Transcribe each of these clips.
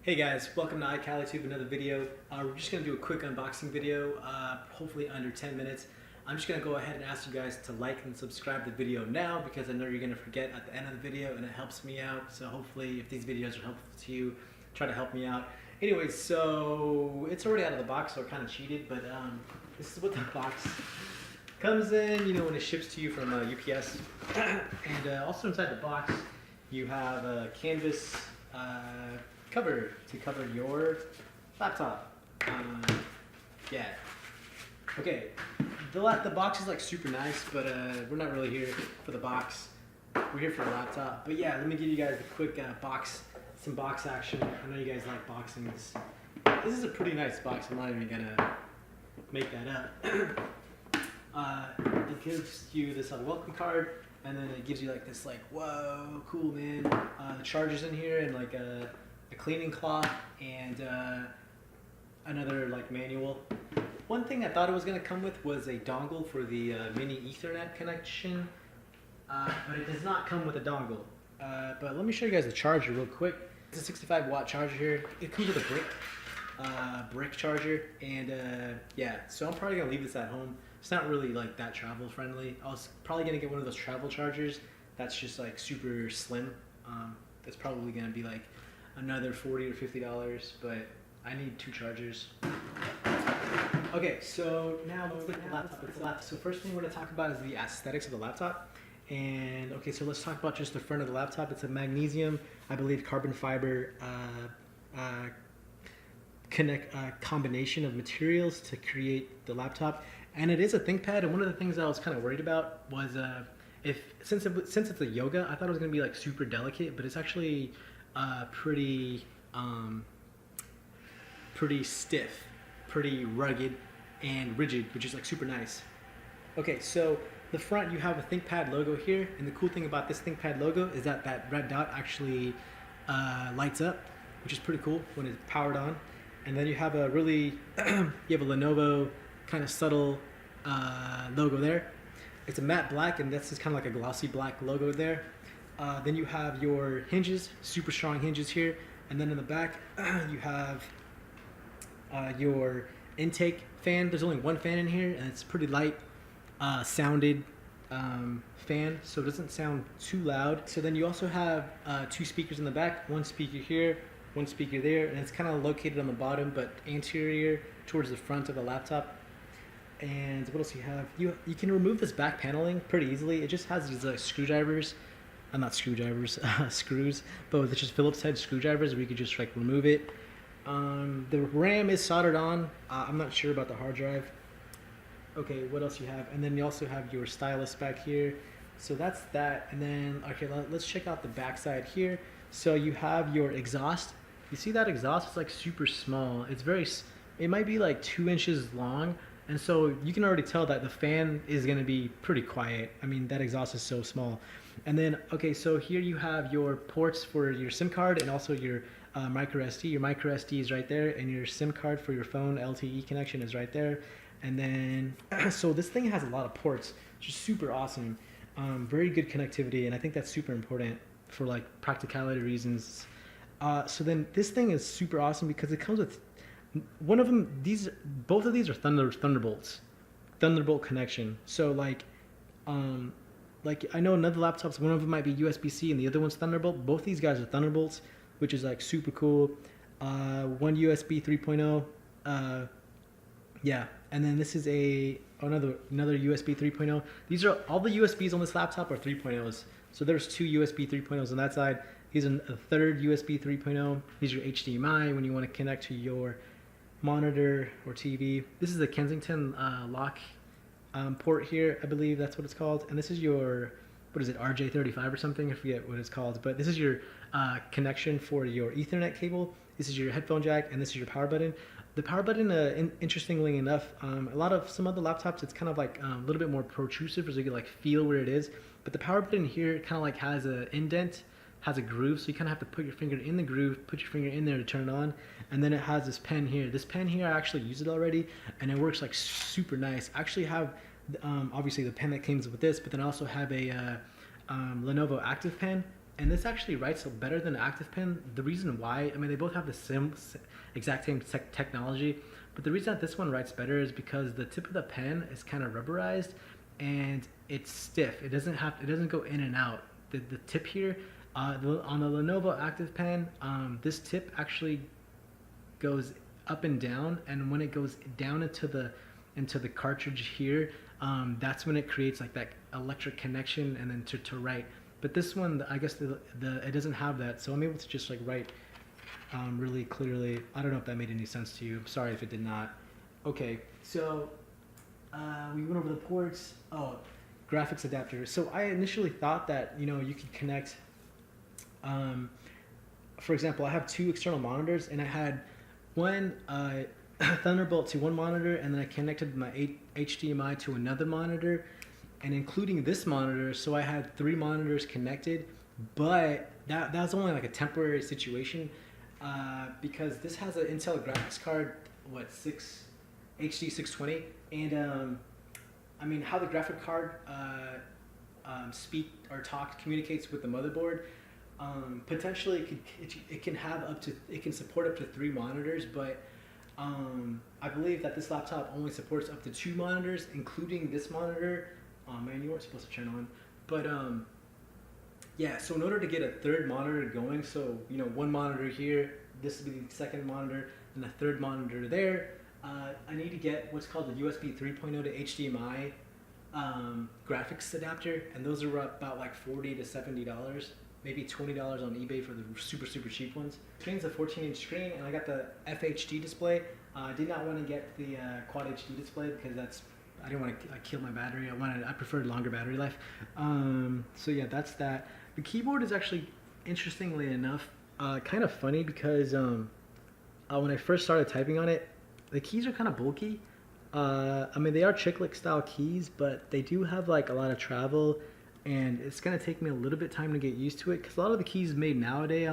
Hey guys, welcome to iCaliTube, another video. We're just going to do a quick unboxing video, hopefully under 10 minutes. I'm just going to go ahead and ask you guys to like and subscribe the video now because I know you're going to forget at the end of the video and it helps me out. So hopefully if these videos are helpful to you, try to help me out. Anyways, so it's already out of the box, so I kind of cheated, but this is what the box comes in, you know, when it ships to you from UPS. And also inside the box, you have a canvas cover to cover your laptop. Yeah. Okay. The box is like super nice, but we're not really here for the box. We're here for the laptop. But yeah, let me give you guys a quick some box action. I know you guys like boxings. This is a pretty nice box. I'm not even gonna make that up. It gives you this welcome card, and then it gives you like this whoa, cool man. The charger's in here and like a cleaning cloth and another manual. One thing I thought it was going to come with was a dongle for the mini Ethernet connection, but it does not come with a dongle. But let me show you guys the charger real quick. It's a 65 watt charger here. It comes with a brick charger, and yeah, so I'm probably going to leave this at home. It's not really that travel friendly. I was probably going to get one of those travel chargers that's just super slim. That's probably going to be another $40 or $50, but I need two chargers. Okay, so now let's look at the laptop. So first thing we're going to talk about is the aesthetics of the laptop. And okay, so let's talk about just the front of the laptop. It's a magnesium, I believe, carbon fiber combination of materials to create the laptop. And it is a ThinkPad, and one of the things I was kind of worried about was since it's a yoga, I thought it was going to be super delicate, but it's actually pretty stiff, pretty rugged and rigid, which is super nice. Okay, so the front you have a ThinkPad logo here, and the cool thing about this ThinkPad logo is that red dot actually lights up, which is pretty cool when it's powered on. And then you have a you have a Lenovo kind of subtle logo there. It's a matte black, and that's just kind of like a glossy black logo there. Then you have your hinges, super strong hinges here, and then in the back you have your intake fan. There's only one fan in here, and it's pretty light sounded fan, so it doesn't sound too loud. So then you also have two speakers in the back, one speaker here, one speaker there, and it's kind of located on the bottom but anterior towards the front of the laptop. And what else you have? You can remove this back paneling pretty easily. It just has these screwdrivers. Not screwdrivers, screws, but it's just Phillips head screwdrivers where you could just remove it. The RAM is soldered on. I'm not sure about the hard drive. Okay, what else you have? And then you also have your stylus back here. So that's that. And then, okay, let's check out the back side here. So you have your exhaust. You see that exhaust? It's super small. It might be 2 inches long. And so you can already tell that the fan is going to be pretty quiet. I mean, that exhaust is so small. And then, okay, so here you have your ports for your SIM card and also your micro SD. Your micro SD is right there, and your SIM card for your phone LTE connection is right there. And then, so this thing has a lot of ports, which is super awesome. Very good connectivity, and I think that's super important for practicality reasons. So then this thing is super awesome because it comes with one of them. Both of these are Thunderbolt connection. So I know another laptops, one of them might be USB-C and the other one's Thunderbolt. Both these guys are Thunderbolts, which is super cool. One USB 3.0. Yeah, and then this is another USB 3.0. These are all the USBs on this laptop are 3.0s. So there's two USB 3.0s on that side. Here's a third USB 3.0. Here's your HDMI when you want to connect to your monitor or TV. This is the Kensington lock port here, I believe that's what it's called. And this is your, what is it, RJ35 or something? I forget what it's called. But this is your connection for your Ethernet cable. This is your headphone jack, and this is your power button. The power button, interestingly enough, some other laptops, it's kind of a little bit more protrusive, so you can feel where it is. But the power button here kind of has an indent, has a groove, so you kind of have to put your finger in the groove, put your finger in there to turn it on. And then it has this pen here. This pen here, I actually used it already, and it works super nice. I actually have obviously the pen that comes with this, but then I also have a Lenovo Active Pen, and this actually writes better than an active pen. The reason why, I mean, they both have the exact same technology, but the reason that this one writes better is because the tip of the pen is kind of rubberized and it's stiff. It doesn't go in and out. The tip here, on the Lenovo Active Pen, this tip actually goes up and down, and when it goes down into the cartridge here, that's when it creates like that electric connection and then to write. But this one, I guess it doesn't have that, so I'm able to just like write really clearly. I don't know if that made any sense to you. I'm sorry if it did not. Okay, so we went over the ports. Oh, graphics adapter. So I initially thought that, you know, you could connect, for example, I have 2 external monitors, and I had one Thunderbolt to one monitor, and then I connected my HDMI to another monitor, and including this monitor, so I had 3 monitors connected. But that was only like a temporary situation, because this has an Intel graphics card, HD 620, and I mean, how the graphic card communicates with the motherboard. Potentially it can support up to 3 monitors, but I believe that this laptop only supports up to 2 monitors, including this monitor. Oh man, you weren't supposed to turn on. But yeah, so in order to get a 3rd monitor going, so you know, 1 monitor here, this would be the 2nd monitor, and the 3rd monitor there, I need to get what's called the USB 3.0 to HDMI graphics adapter, and those are about like $40 to $70, maybe $20 on eBay for the super cheap ones. The screen's a 14-inch screen, and I got the FHD display. I did not want to get the Quad HD display because I didn't want to kill my battery. I preferred longer battery life. So yeah, that's that. The keyboard is actually, interestingly enough, kind of funny because when I first started typing on it, the keys are kind of bulky. I mean, they are chiclet style keys, but they do have like a lot of travel, and it's gonna take me a little bit time to get used to it, because a lot of the keys made nowadays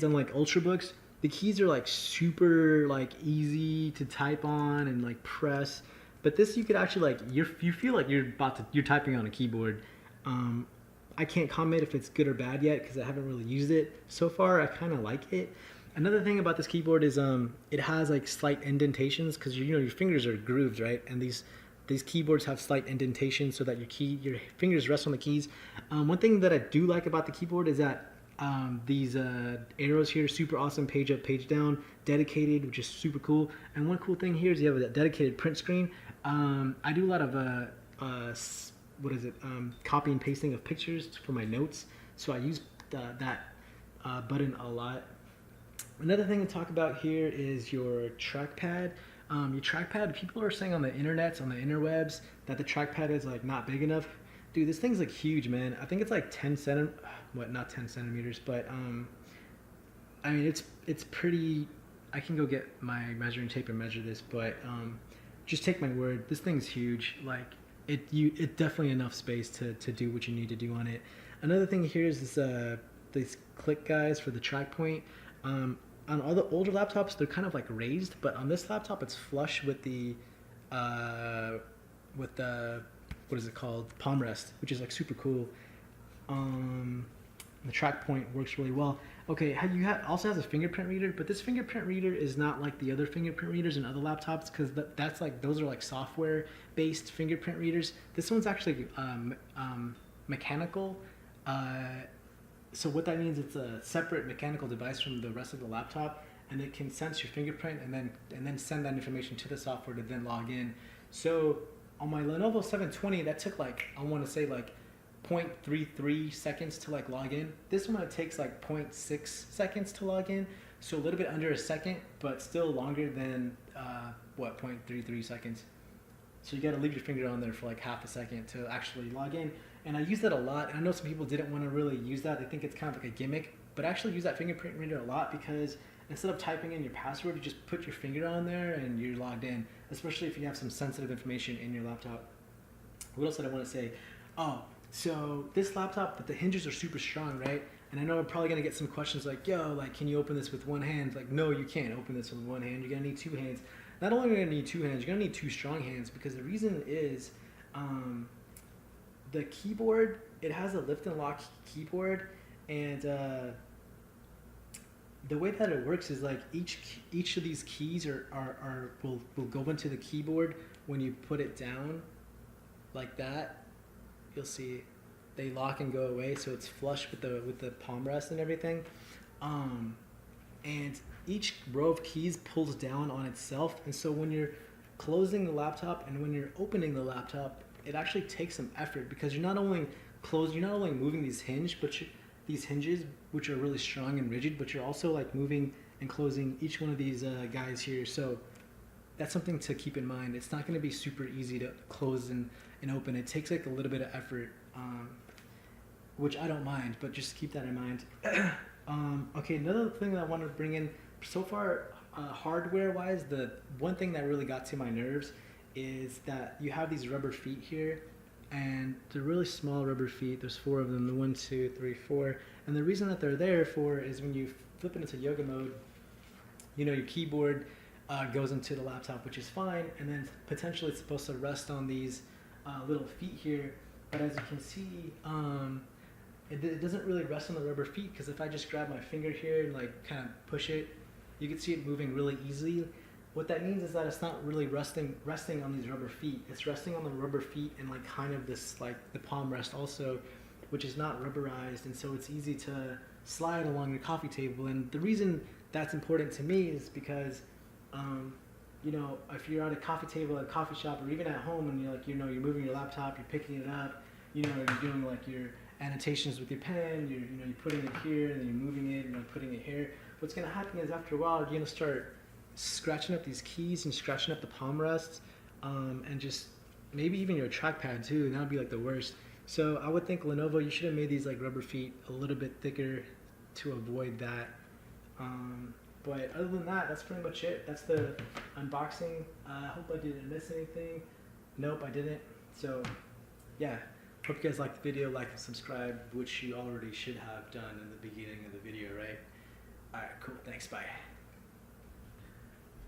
on like Ultrabooks, the keys are like super like easy to type on and like press. But this, you could actually like, you feel like you're typing on a keyboard. I can't comment if it's good or bad yet because I haven't really used it. So far, I kind of like it. Another thing about this keyboard is it has like slight indentations, because you know your fingers are grooved, right? And these keyboards have slight indentations so that your fingers rest on the keys. One thing that I do like about the keyboard is that these arrows here, super awesome, page up, page down, dedicated, which is super cool. And one cool thing here is you have a dedicated print screen. I do a lot of copy and pasting of pictures for my notes, so I use that button a lot. Another thing to talk about here is your trackpad. Your trackpad, people are saying on the interwebs, that the trackpad is like not big enough. Dude, this thing's like huge, man. I think it's like not 10 centimeters, but I mean, it's pretty. I can go get my measuring tape and measure this, but just take my word, this thing's huge. Like it definitely enough space to do what you need to do on it. Another thing here is this these click guys for the track point. On all the older laptops, they're kind of like raised, but on this laptop, it's flush with the what is it called? Palm rest, which is like super cool. The track point works really well. Okay, also has a fingerprint reader, but this fingerprint reader is not like the other fingerprint readers in other laptops, because that's like, those are like software-based fingerprint readers. This one's actually mechanical. So what that means, it's a separate mechanical device from the rest of the laptop, and it can sense your fingerprint and then send that information to the software to then log in. So on my Lenovo 720, that took like, I want to say like 0.33 seconds to like log in. This one, it takes like 0.6 seconds to log in, so a little bit under a second, but still longer than 0.33 seconds. So you got to leave your finger on there for like half a second to actually log in. And I use that a lot, and I know some people didn't want to really use that. They think it's kind of like a gimmick, but I actually use that fingerprint reader a lot, because instead of typing in your password, you just put your finger on there and you're logged in, especially if you have some sensitive information in your laptop. What else did I want to say? Oh, so this laptop, the hinges are super strong, right? And I know I'm probably going to get some questions like, yo, like, can you open this with one hand? Like, no, you can't open this with one hand. You're going to need 2 hands. Not only are you going to need 2 hands, you're going to need 2 strong hands, because the reason is the keyboard, it has a lift and lock keyboard, And the way that it works is like each of these keys will go into the keyboard when you put it down like that. You'll see they lock and go away, so it's flush with the palm rest and everything. And each row of keys pulls down on itself, and so when you're closing the laptop and when you're opening the laptop, it actually takes some effort because you're not only moving these hinges, which are really strong and rigid, but you're also like moving and closing each one of these guys here. So that's something to keep in mind. It's not going to be super easy to close and open. It takes like a little bit of effort, which I don't mind, but just keep that in mind. Okay, another thing that I want to bring in so far, hardware-wise, the one thing that really got to my nerves is that you have these rubber feet here, and they're really small rubber feet. There's 4 of them, the 1, 2, 3, 4. And the reason that they're there for is when you flip it into yoga mode, you know, your keyboard goes into the laptop, which is fine, and then potentially it's supposed to rest on these little feet here. But as you can see, it doesn't really rest on the rubber feet, because if I just grab my finger here and like kind of push it, you can see it moving really easily. What that means is that it's not really resting on these rubber feet. It's resting on the rubber feet and like kind of this like the palm rest also, which is not rubberized, and so it's easy to slide along your coffee table. And the reason that's important to me is because you know, if you're at a coffee table at a coffee shop or even at home and you're like, you know, you're moving your laptop, you're picking it up, you know, you're doing like your annotations with your pen, you're putting it here and then you're moving it, putting it here. What's going to happen is after a while you're going to start scratching up these keys and scratching up the palm rests, and just maybe even your trackpad too, and that would be like the worst. So I would think Lenovo, you should have made these like rubber feet a little bit thicker to avoid that. But other than that, that's pretty much it. That's the unboxing. I hope I didn't miss anything. Nope, I didn't. So yeah, hope you guys liked the video, like and subscribe, which you already should have done in the beginning of the video, right? Alright, cool, thanks, bye.